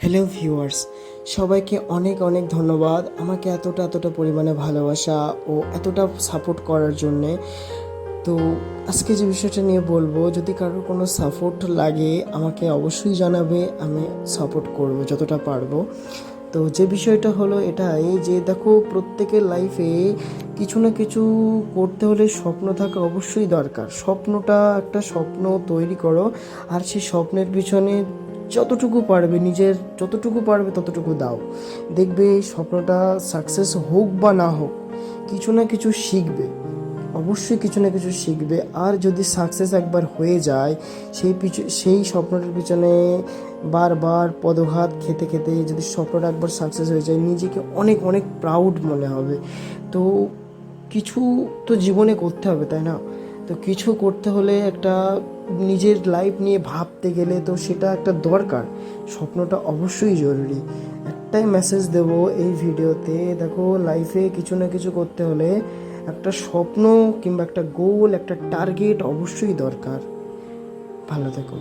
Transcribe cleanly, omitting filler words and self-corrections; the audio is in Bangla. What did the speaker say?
হ্যালো ভিউয়ার্স, সবাইকে অনেক অনেক ধন্যবাদ আমাকে এতটা পরিমাণে ভালোবাসা ও এতটা সাপোর্ট করার জন্যে। তো আজকে যে বিষয়টা নিয়ে বলবো, যদি কারোর কোনো সাপোর্ট লাগে আমাকে অবশ্যই জানাবে, আমি সাপোর্ট করব যতটা পারবো। তো যে বিষয়টা হলো এটাই যে দেখো, প্রত্যেকের লাইফে কিছু না কিছু করতে হলে স্বপ্ন থাকা অবশ্যই দরকার। স্বপ্নটা একটা স্বপ্ন তৈরি করো, আর সেই স্বপ্নের পিছনে যতটুকু পারবে, নিজের যতটুকু পারবে ততটুকু দাও। দেখবে এই স্বপ্নটা সাকসেস হোক বা না হোক, কিছু না কিছু শিখবে, অবশ্যই কিছু না কিছু শিখবে। আর যদি সাকসেস একবার হয়ে যায়, সেই স্বপ্নটার পিছনে বারবার পদঘাত খেতে খেতে যদি স্বপ্নটা একবার সাকসেস হয়ে যায়, নিজেকে অনেক অনেক প্রাউড মনে হবে। তো কিছু তো জীবনে করতে হবে, তাই না? তো কিছু করতে হলে একটা নিজের লাইফ নিয়ে ভাবতে গেলে তো সেটা একটা দরকার। স্বপ্নটা অবশ্যই জরুরি। একটাই মেসেজ দেব এই ভিডিওতে, দেখো লাইফে কিছু না কিছু করতে হলে একটা স্বপ্ন কিংবা একটা গোল, একটা টার্গেট অবশ্যই দরকার। ভালো থেকো।